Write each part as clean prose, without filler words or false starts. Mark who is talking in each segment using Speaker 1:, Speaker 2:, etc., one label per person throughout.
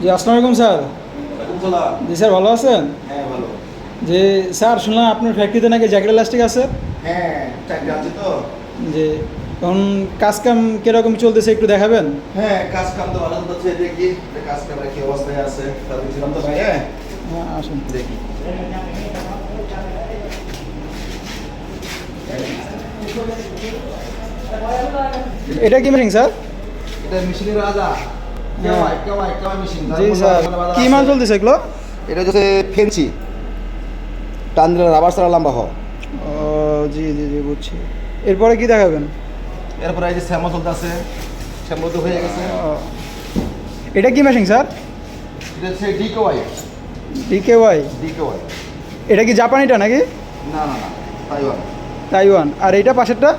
Speaker 1: জি আসসালামু আলাইকুম স্যার। জি স্যার ভালো আছেন?
Speaker 2: হ্যাঁ ভালো।
Speaker 1: যে স্যার শুনলাম আপনার ফ্যাক্টরিতে নাকি জ্যাকেট ইলাস্টিক আছে।
Speaker 2: হ্যাঁ চাকরি আছে তো।
Speaker 1: যে এখন কাজ কাম কিরকম চলতেছে একটু দেখাবেন?
Speaker 2: হ্যাঁ কাজ কাম তো ভালো হচ্ছে, দেখি যে কাজ কামের কি অবস্থায় আছে। তাহলে ছিলাম তো ভাই। হ্যাঁ
Speaker 1: হ্যাঁ আসুন
Speaker 2: দেখি।
Speaker 1: এটা কি মেশিন স্যার?
Speaker 2: এটা মেশিনের রাজা। কেওয়াই মেশিন।
Speaker 1: জি স্যার কি মাল চলতেছে এগুলো?
Speaker 2: এটা হচ্ছে ফেন্সি টান দিলে রাবার ছাড়া লম্বা হয়।
Speaker 1: ও জি জি জি বুঝছি। এরপরে কি দেখাবেন?
Speaker 2: এরপরে এই যে শ্যামো চলতেছে, শ্যামো তো হয়ে গেছে।
Speaker 1: ও, এটা কি মেশিন স্যার?
Speaker 2: এটা হচ্ছে ডিকেওয়াই।
Speaker 1: ডিকেওয়াই।
Speaker 2: ডিকেওয়াই।
Speaker 1: এটা কি জাপানিটা নাকি?
Speaker 2: না না না, তাইওয়ান।
Speaker 1: তাইওয়ান। আর এইটা পাশেরটা?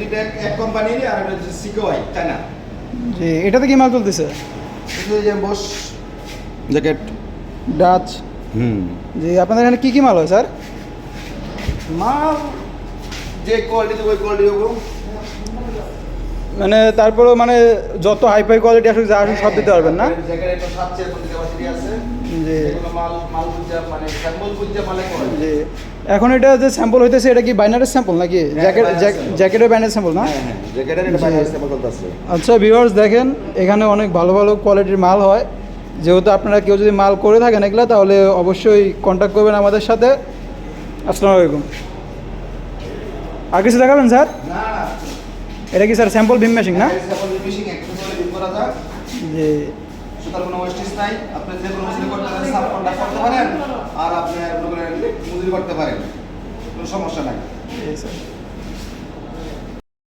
Speaker 2: এটা এক কোম্পানির, আর এটা হচ্ছে সিকেওয়াই, চায়না।
Speaker 1: জি এটাতে কি মাল চলতেছে?
Speaker 2: এটা যে বস জ্যাকেট।
Speaker 1: ডাচ। জি আপনাদের এখানে কি কি মাল হয় স্যার?
Speaker 2: মাল যে কোয়ালিটি ওই কোয়ালিটি হবো।
Speaker 1: মানে তারপরেও মানে যত হাইফাই কোয়ালিটি আসলে যা আসলে সব দিতে পারবেন না?
Speaker 2: জ্যাকেট একটু সাতছে প্রতি ক্যাপাসিটি আছে।
Speaker 1: জি
Speaker 2: এগুলো মাল বুঝা মানে স্যাম্পল বুঝা মালে করে।
Speaker 1: জি এখন এটা যে স্যাম্পল হইতেছে এটা কি বাইনারের স্যাম্পল নাকি? জ্যাকেটের বাইনারি স্যাম্পল না?
Speaker 2: হ্যাঁ জ্যাকেটের এটা বাইরে স্যাম্পল চলতেছে।
Speaker 1: আচ্ছা ভিউয়ার্স দেখেন এখানে অনেক ভালো ভালো কোয়ালিটির মাল হয়। যেহেতু আপনারা কেউ যদি মাল করে থাকেন এগুলা তাহলে অবশ্যই কন্ট্যাক্ট করবেন আমাদের সাথে। আসসালামু আলাইকুম। আর কিছু দেখাবেন স্যার?
Speaker 2: না
Speaker 1: এটা কি স্যার স্যাম্পল বিম মেশিন না?
Speaker 2: স্যাম্পল ফিশিং একটু করে বিল করা যায়।
Speaker 1: জি
Speaker 2: সুতরাং কোনো ওয়েস্টেজ নাই। আপনি যে কোনো মেশিন করতে পারেন, সাব কন্ট্রাক্ট করতে পারেন, আর আপনি মজুরি করতে পারেন, কোনো সমস্যা নাই।
Speaker 1: জি স্যার।